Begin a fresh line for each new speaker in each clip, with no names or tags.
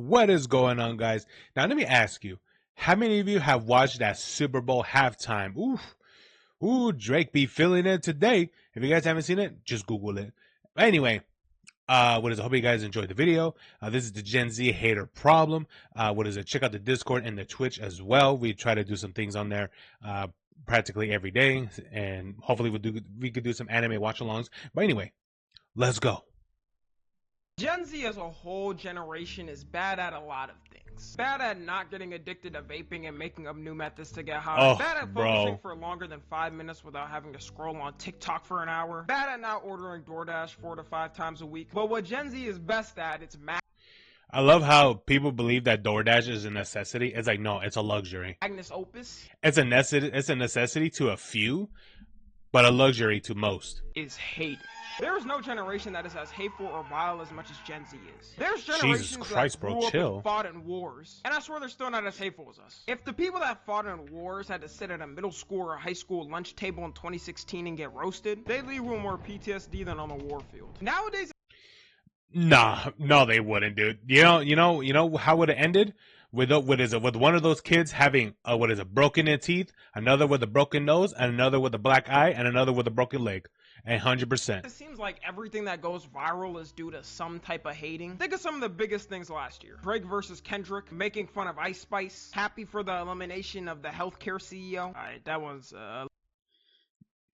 What is going on, guys? Now, let me ask you, how many of you have watched that Super Bowl halftime? Drake be feeling it today. If you guys haven't seen it, just Google it. Anyway, I hope you guys enjoyed the video. This is the Gen Z hater problem. Check out the Discord and the Twitch as well. We try to do some things on there practically every day, and hopefully we could do some anime watch-alongs. But anyway, let's go.
Gen Z as a whole generation is bad at a lot of things. Bad at not getting addicted to vaping and making up new methods to get high. Bad at focusing for longer than 5 minutes without having to scroll on TikTok for an hour. Bad at not ordering DoorDash 4 to 5 times a week. But what Gen Z is best at, it's
I love how people believe that DoorDash is a necessity. It's like, no, it's a luxury.
Magnus Opus.
It's a necessity to a few, but a luxury to most.
Is hate. There is no generation that is as hateful or vile as much as Gen Z is. There's generations that grew up and fought in wars, and I swear they're still not as hateful as us. If the people that fought in wars had to sit at a middle school or high school lunch table in 2016 and get roasted, they'd leave with more PTSD than on the war field. Nowadays,
no, they wouldn't, dude. You know how would it ended? With one of those kids having broken in teeth, another with a broken nose, and another with a black eye, and another with a broken leg. 100%.
It seems like everything that goes viral is due to some type of hating. Think of some of the biggest things last year. Drake versus Kendrick, making fun of Ice Spice, happy for the elimination of the healthcare CEO. Alright, that was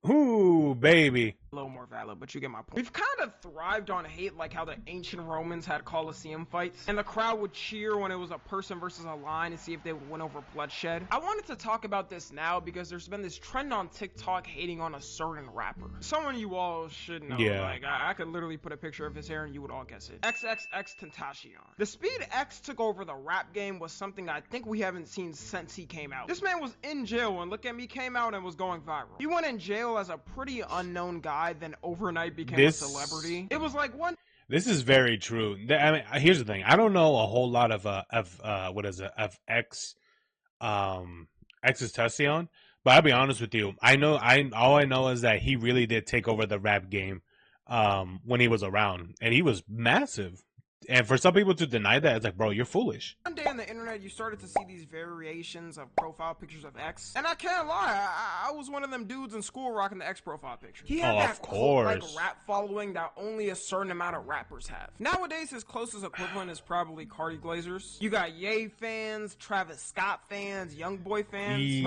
ooh, baby.
A little more valid, but you get my point. We've kind of thrived on hate, like how the ancient Romans had Colosseum fights, and the crowd would cheer when it was a person versus a lion to see if they would win over bloodshed. I wanted to talk about this now because there's been this trend on TikTok hating on a certain rapper. Someone you all should know.
Yeah.
Like, I could literally put a picture of his hair and you would all guess it. XXXTentacion. The speed X took over the rap game was something I think we haven't seen since he came out. This man was in jail when Look At Me came out and was going viral. He went in jail as a pretty unknown guy, then overnight became a celebrity. It was like one.
This is very true. I mean, here's the thing. I don't know a whole lot of XXTentacion, but I'll be honest with you. All I know is that he really did take over the rap game when he was around, and he was massive. And for some people to deny that, it's like, bro, you're foolish.
One day on the internet, you started to see these variations of profile pictures of X. And I can't lie, I was one of them dudes in school rocking the X profile picture. He had that cult-like rap following that only a certain amount of rappers have. Nowadays, his closest equivalent is probably Cardi Glazers. You got Ye fans, Travis Scott fans, Youngboy fans.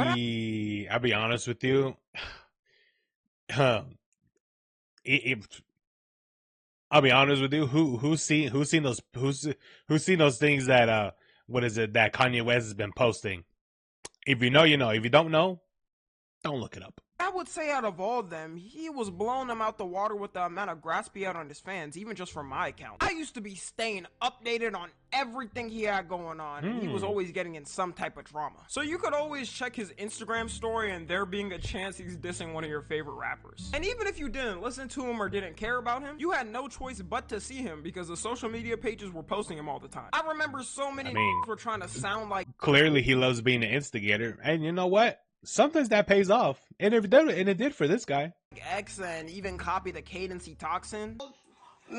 I'll be honest with you. I'll be honest with you. Who's seen those things that that Kanye West has been posting? If you know, you know. If you don't know, don't look it up.
I would say out of all of them, he was blowing them out the water with the amount of grass he had on his fans, even just from my account. I used to be staying updated on everything he had going on, and he was always getting in some type of drama. So you could always check his Instagram story and there being a chance he's dissing one of your favorite rappers. And even if you didn't listen to him or didn't care about him, you had no choice but to see him because the social media pages were posting him all the time. I remember so many were trying to sound like...
Clearly he loves being an instigator, and you know what? Sometimes that pays off, and it did for this guy.
X and even copy the cadence he talks in. He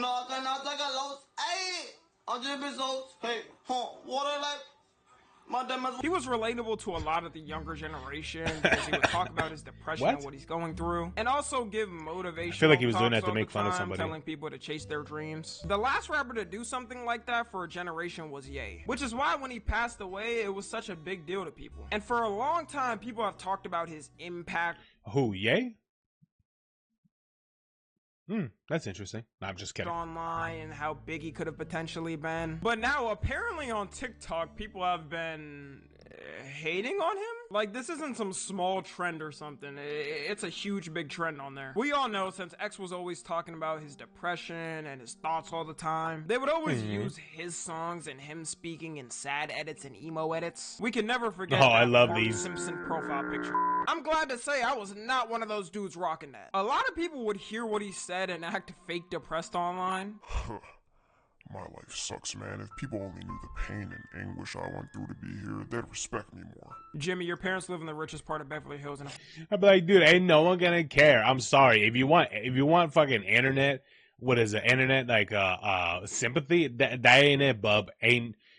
was relatable to a lot of the younger generation because he would talk about his depression and what he's going through, and also give motivation.
I feel like he was doing that to make fun of somebody,
telling people to chase their dreams. The last rapper to do something like that for a generation was Ye, which is why when he passed away, it was such a big deal to people. And for a long time, people have talked about his impact.
Who, Ye? That's interesting. No, I'm just kidding.
Online and how big he could have potentially been. But now apparently on TikTok, people have been hating on him. Like, this isn't some small trend or something. It's a huge big trend on there. We all know, since X was always talking about his depression and his thoughts all the time, they would always use his songs and him speaking in sad edits and emo edits. We can never forget
I love these
Simpson profile picture. I'm glad to say I was not one of those dudes rocking that. A lot of people would hear what he said and act fake depressed online.
My life sucks, man. If people only knew the pain and anguish I went through to be here, they'd respect me more.
Jimmy, your parents live in the richest part of Beverly Hills, and
I'd be like, dude, ain't no one gonna care. I'm sorry. If you want fucking internet, internet like sympathy, that ain't it, bub.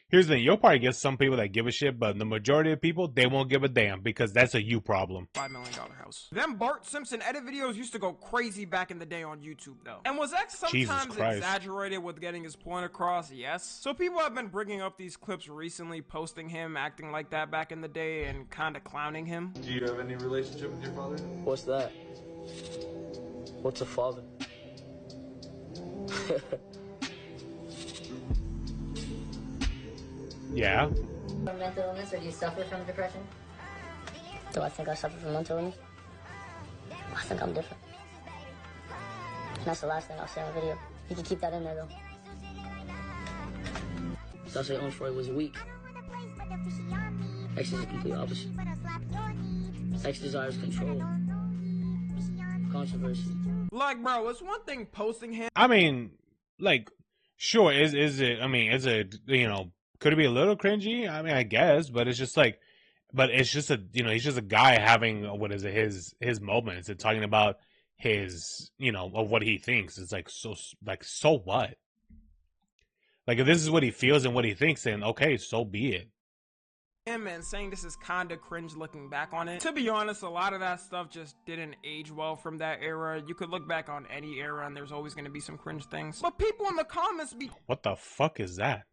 here's the thing: you'll probably get some people that give a shit, but the majority of people, they won't give a damn because that's a you problem.
$5 million house. Them Bart Simpson edit videos used to go crazy back in the day on YouTube, though. And was X sometimes exaggerated with getting his point across? Yes. So people have been bringing up these clips recently, posting him acting like that back in the day and kind of clowning him.
Do you have any relationship with your father?
What's that? What's a father?
Yeah.
Mental illness, or do you suffer from depression? Do I think I suffer from mental illness? I think I'm different. And that's the last thing I'll say on video. You can keep that in there, though.
So I say Onfroy was weak. X is the complete opposite. X desires control. Controversy.
Like, bro, it's one thing posting him.
I mean, like, sure, is it? I mean, is it? You know, could it be a little cringy? I mean, I guess, but it's just like, but it's just a, you know, he's just a guy having what is it, his moments and talking about his, you know, of what he thinks. It's like so what? Like, if this is what he feels and what he thinks, then okay, so be it.
And saying this is kinda cringe looking back on it. To be honest, a lot of that stuff just didn't age well from that era. You could look back on any era and there's always gonna be some cringe things. But people in the comments be
What the fuck is that?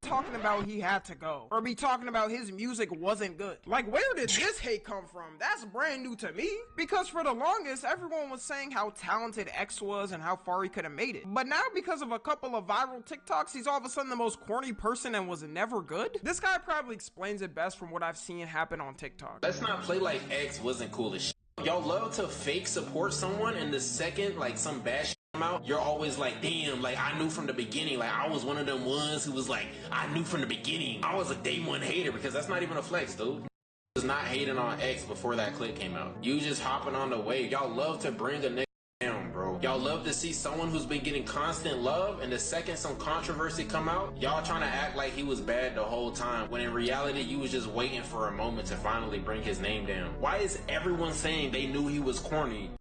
talking about he had to go, or be talking about his music wasn't good. Like, where did this hate come from? That's brand new to me. Because for the longest, everyone was saying how talented X was and how far he could have made it. But now, because of a couple of viral TikToks, he's all of a sudden the most corny person and was never good. This guy probably explains it best from what I've seen happen on TikTok.
Let's not play like X wasn't cool as shit. Y'all love to fake support someone, and the second like some bad shit come out, you're always like, damn, like I knew from the beginning. Like I was one of them ones who was like, I knew from the beginning. I was a day one hater, because that's not even a flex, dude. Was not hating on X before that clip came out. You just hopping on the wave. Y'all love to bring a nigga down, bro. Y'all love to see someone who's been getting constant love, and the second some controversy come out, y'all trying to act like he was bad the whole time, when in reality you was just waiting for a moment to finally bring his name down. Why is everyone saying they knew he was corny?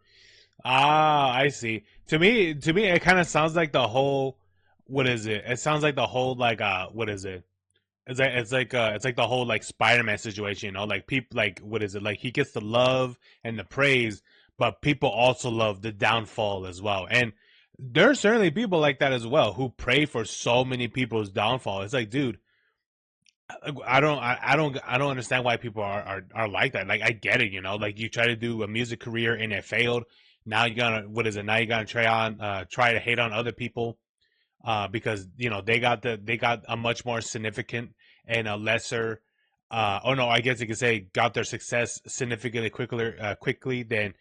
Ah, I see. To me, it kind of sounds like the whole. What is it? It sounds like the whole like what is it? It's like the whole like Spider-Man situation, you know? Like people, like what is it? Like he gets the love and the praise, but people also love the downfall as well. And there's certainly people like that as well who pray for so many people's downfall. It's like, dude, I don't understand why people are like that. Like I get it, you know? Like you try to do a music career and it failed. Now you're gonna Now you're gonna try to hate on other people because you know they got a much more significant and a lesser I guess you could say got their success significantly quickly than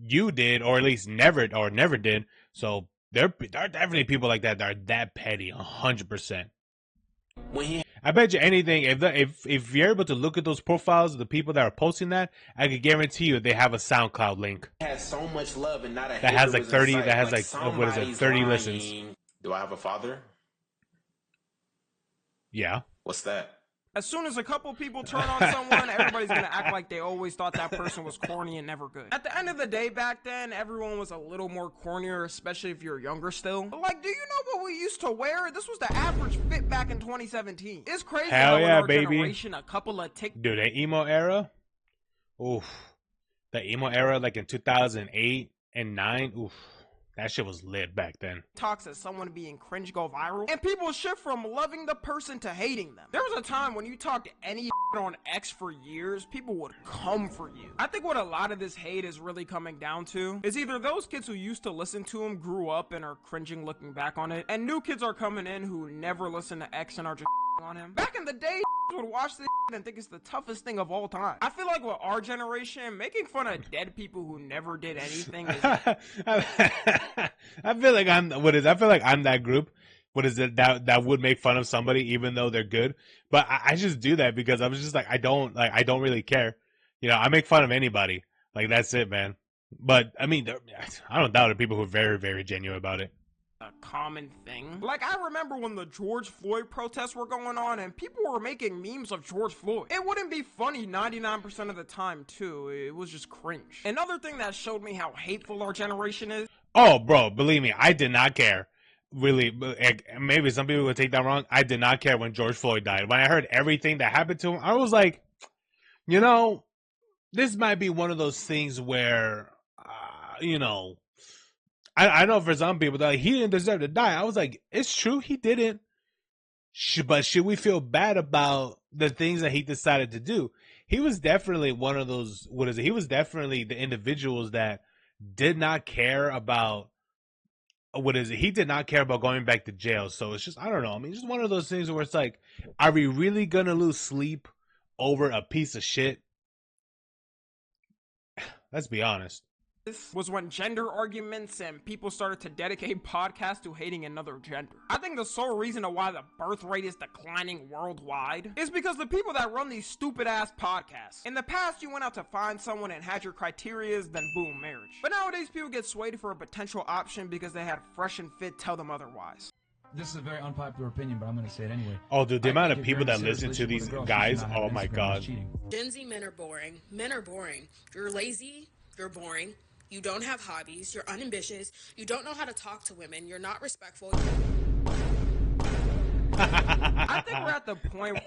you did, or at least never did. So there are definitely people like that are that petty, 100%. I bet you anything, if you're able to look at those profiles of the people that are posting that, I could guarantee you they have a SoundCloud link.
Has so much love and not a
that has like 30. That has like what is it? 30
lying.
Listens.
Do I have a father?
Yeah.
What's that?
As soon as a couple people turn on someone, everybody's gonna act like they always thought that person was corny and never good. At the end of the day, back then, everyone was a little more cornier, especially if you're younger still. But like, do you know what we used to wear? This was the average fit back in 2017. It's crazy how in our generation, a couple of
Dude, the emo era? Oof. The emo era, like in 2008 and 9, oof. That shit was lit back then.
Talks as someone being cringe go viral, and people shift from loving the person to hating them. There was a time when you talked any on X for years, people would come for you. I think what a lot of this hate is really coming down to is either those kids who used to listen to him grew up and are cringing looking back on it, and new kids are coming in who never listen to X and are just on him. Back in the day, would watch this and think it's the toughest thing of all time. I feel like with our generation, making fun of dead people who never did anything is
I feel like I'm that group. What is it that would make fun of somebody even though they're good? But I just do that because I was just like I don't really care. You know, I make fun of anybody. Like that's it, man. But I mean, I don't doubt there are people who are very, very genuine about it.
A common thing. Like, I remember when the George Floyd protests were going on and people were making memes of George Floyd. It wouldn't be funny 99% of the time, too. It was just cringe. Another thing that showed me how hateful our generation is.
Oh, bro, believe me, I did not care. really, maybe some people would take that wrong. I did not care when George Floyd died. When I heard everything that happened to him, I was like, you know, this might be one of those things where, you know, I know for some people, they're like, he didn't deserve to die. I was like, it's true, he didn't. But should we feel bad about the things that he decided to do? He was definitely one of those, what is it? He was definitely the individuals that did not care about, what is it? He did not care about going back to jail. So it's just, I don't know. I mean, it's just one of those things where it's like, are we really going to lose sleep over a piece of shit? Let's be honest.
This was when gender arguments and people started to dedicate podcasts to hating another gender. I think the sole reason of why the birth rate is declining worldwide is because the people that run these stupid ass podcasts. In the past, you went out to find someone and had your criterias, then boom, marriage. But nowadays, people get swayed for a potential option because they had Fresh and Fit tell them otherwise.
This is a very unpopular opinion, but I'm going to say it anyway.
Oh, dude, the amount of people that listen to these guys, oh my god.
Gen Z men are boring. Men are boring. You're lazy. You're boring. You don't have hobbies. You're unambitious. You don't know how to talk to women. You're not respectful.
I think we're at the point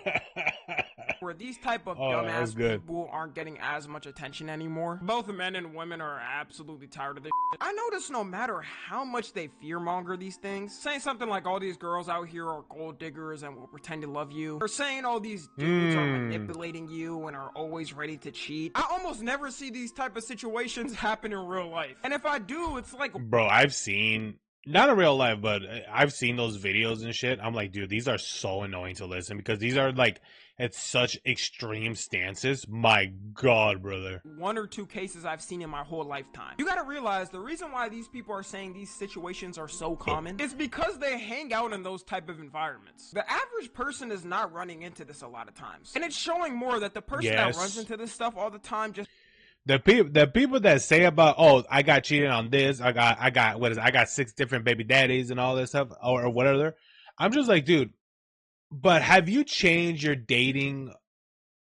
where these type of dumbass people aren't getting as much attention anymore. Both men and women are absolutely tired of this shit. I notice no matter how much they fearmonger these things, saying something like all these girls out here are gold diggers and will pretend to love you, or saying all these dudes are manipulating you and are always ready to cheat. I almost never see these type of situations happen in real life. And if I do, it's like,
bro, I've seen, not in real life, but I've seen those videos and shit. I'm like, dude, these are so annoying to listen because these are like, it's such extreme stances. My God, brother.
One or two cases I've seen in my whole lifetime. You gotta realize the reason why these people are saying these situations are so common is because they hang out in those type of environments. The average person is not running into this a lot of times. And it's showing more that the person that runs into this stuff all the time just...
The people that say about, oh, I got cheated on this, I got 6 different baby daddies and all this stuff, or whatever. I'm just like, dude, but have you changed your dating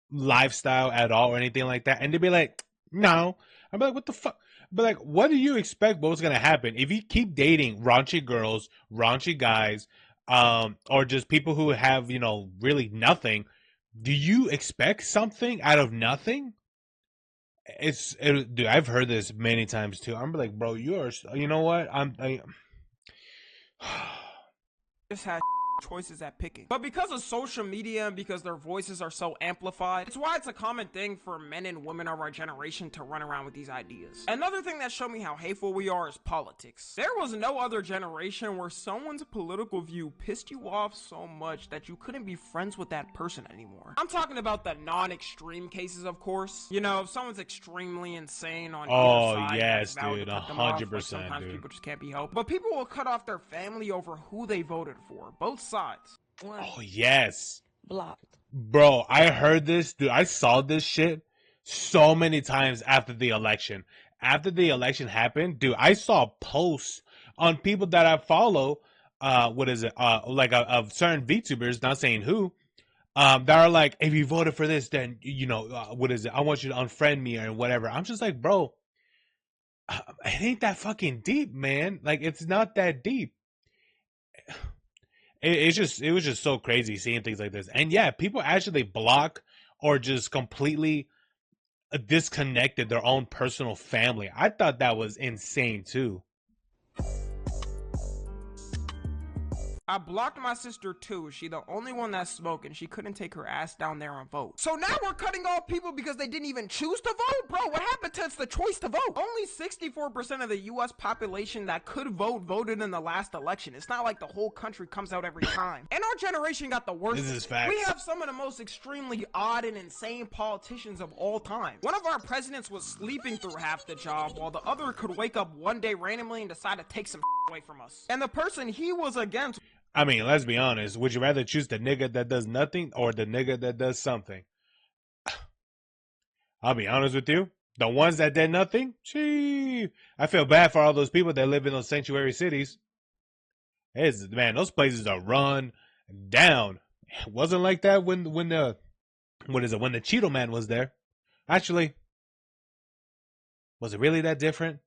lifestyle at all or anything like that? And they'd be like, no. I'd be like, what the fuck? But like, what do you expect what's gonna happen if you keep dating raunchy girls, raunchy guys, or just people who have, you know, really nothing? Do you expect something out of nothing? Dude, I've heard this many times too. I'm like, bro, you know what? I
just had choices at picking. But because of social media and because their voices are so amplified, it's why it's a common thing for men and women of our generation to run around with these ideas. Another thing that showed me how hateful we are is politics. There was no other generation where someone's political view pissed you off so much that you couldn't be friends with that person anymore. I'm talking about the non-extreme cases, of course. You know, if someone's extremely insane on either side,
yes, dude, 100%,
sometimes
dude.
people just can't be helped. But people will cut off their family over who they voted for. Both sides.
Oh yes,
Blocked.
Bro, I heard this, dude. I saw this shit so many times after the election. After the election happened, dude, I saw posts on people that I follow. Like of certain VTubers, not saying who, that are like, if you voted for this, then you know I want you to unfriend me or whatever. I'm just like, bro, it ain't that fucking deep, man. Like, it's not that deep. It was just so crazy seeing things like this. And yeah, people actually block or just completely disconnected their own personal family. I thought that was insane too.
I blocked my sister too. She the only one that smoked and she couldn't take her ass down there and vote. So now we're cutting off people because they didn't even choose to vote? Bro, what happened to it's the choice to vote? Only 64% of the US population that could vote voted in the last election. It's not like the whole country comes out every time. And our generation got the worst.
This is facts.
We have some of the most extremely odd and insane politicians of all time. One of our presidents was sleeping through half the job while the other could wake up one day randomly and decide to take some away from us. And the person he was against,
I mean, let's be honest. Would you rather choose the nigga that does nothing or the nigga that does something? I'll be honest with you. The ones that did nothing, gee, I feel bad for all those people that live in those sanctuary cities. Man, those places are run down. It wasn't like that when the Cheeto Man was there. Actually, was it really that different?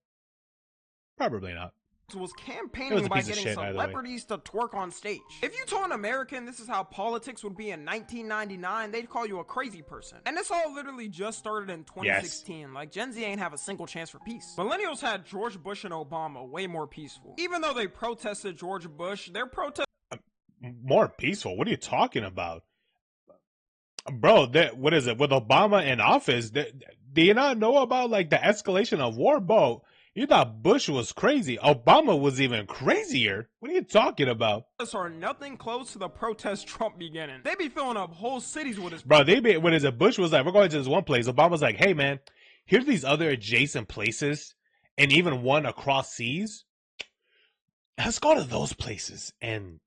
Probably not.
was
It
campaigning
was a
by
piece of
getting
shit, by the way.
celebrities to twerk on stage. If you told an American this is how politics would be in 1999, they'd call you a crazy person. And this all literally just started in 2016.
Yes.
Like, Gen Z ain't have a single chance for peace. Millennials had George Bush and Obama way more peaceful. Even though they protested George Bush, their protest
More peaceful? What are you talking about? Bro, what is it? With Obama in office, do you not know about like the escalation of war? Bro, you thought Bush was crazy. Obama was even crazier. What are you talking about?
are nothing close to the protests Trump beginning. They be filling up whole cities with his
Bro, what is it? Bush was like, we're going to this one place. Obama's like, hey man, here's these other adjacent places, and even one across seas. Let's go to those places and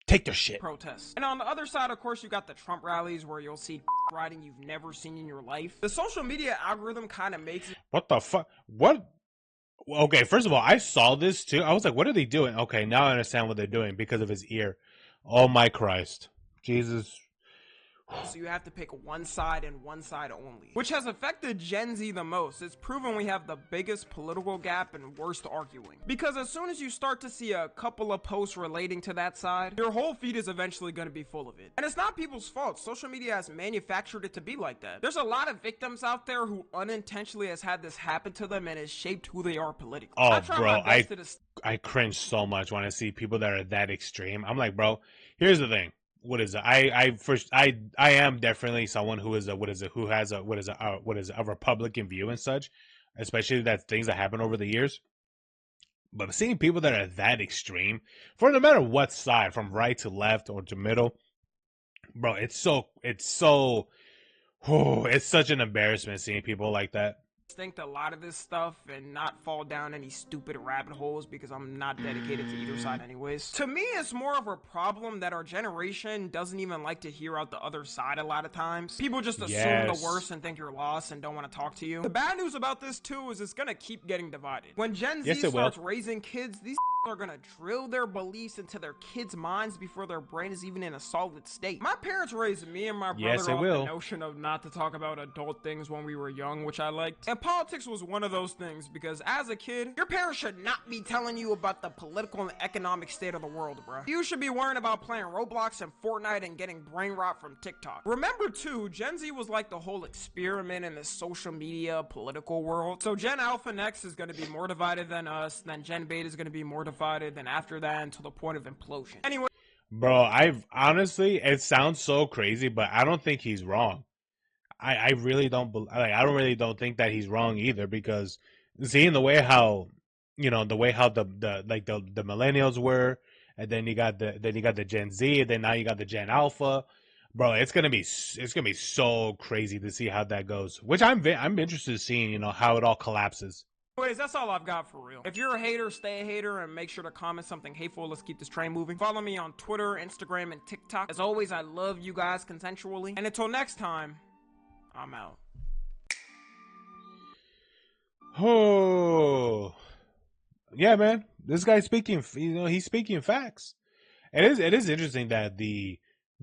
take their shit.
protests. And on the other side, of course, you got the Trump rallies where you'll see riding you've never seen in your life. The social media algorithm kind of makes it.
What the fuck? What? Okay, first of all, I saw this too. I was like, what are they doing? Okay, now I understand what they're doing because of his ear. Oh my Christ. Jesus.
So you have to pick one side and one side only, which has affected Gen Z the most. It's proven we have the biggest political gap and worst arguing. Because as soon as you start to see a couple of posts relating to that side, your whole feed is eventually going to be full of it. And it's not people's fault. Social media has manufactured it to be like that. There's a lot of victims out there who unintentionally has had this happen to them and has shaped who they are politically.
Oh, bro, I cringe so much when I see people that are that extreme. I'm like, bro, here's the thing. What is it? I am definitely someone who is a Republican view and such, especially that things that happen over the years. But seeing people that are that extreme, for no matter what side, from right to left or to middle, bro, it's such an embarrassment seeing people like that.
Think a lot of this stuff and not fall down any stupid rabbit holes because I'm not dedicated to either side anyways. To me, it's more of a problem that our generation doesn't even like to hear out the other side a lot of times. People just assume the worst and think you're lost and don't want to talk to you. The bad news about this too is it's gonna keep getting divided. When Gen Z starts raising kids, these are gonna drill their beliefs into their kids' minds before their brain is even in a solid state. My parents raised me and my brother off the notion of not to talk about adult things when we were young, which I liked. And politics was one of those things because as a kid, your parents should not be telling you about the political and economic state of the world, bro. You should be worrying about playing Roblox and Fortnite and getting brain rot from TikTok. Remember too, Gen Z was like the whole experiment in the social media political world. So Gen Alpha next is going to be more divided than us, then Gen Beta is going to be more divided than after that until the point of implosion. Anyway,
bro, honestly, it sounds so crazy, but I don't think he's wrong. I really don't don't think that he's wrong either, because seeing the way how the millennials were, and then you got the Gen Z, and then now you got the Gen Alpha, bro. It's gonna be so crazy to see how that goes. Which I'm interested in seeing, how it all collapses.
Anyways, that's all I've got for real. If you're a hater, stay a hater and make sure to comment something hateful. Let's keep this train moving. Follow me on Twitter, Instagram, and TikTok. As always, I love you guys consensually. And until next time, I'm out.
Oh, yeah, man. This guy's speaking. He's speaking facts. It is interesting that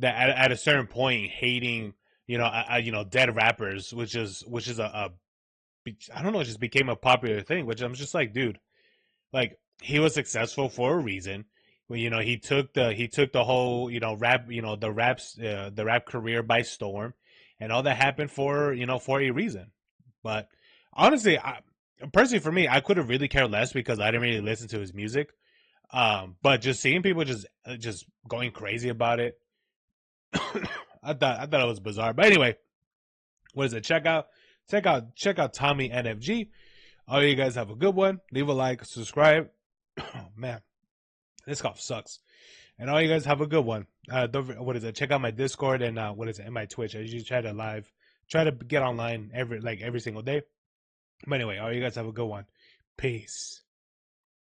at a certain point, hating dead rappers, which is a I don't know, it just became a popular thing. Which I'm just like, dude, like, he was successful for a reason. Well, he took the whole rap the rap career by storm. And all that happened for a reason. But honestly, personally for me, I could have really cared less because I didn't really listen to his music. But just seeing people just going crazy about it, I thought it was bizarre. But anyway, what is it? Check out Tommy NFG. All you guys have a good one. Leave a like, subscribe. Oh man, this cough sucks. And all you guys have a good one. Check out my Discord and and my Twitch. I usually try to get online every single day. But anyway, all you guys have a good one. Peace.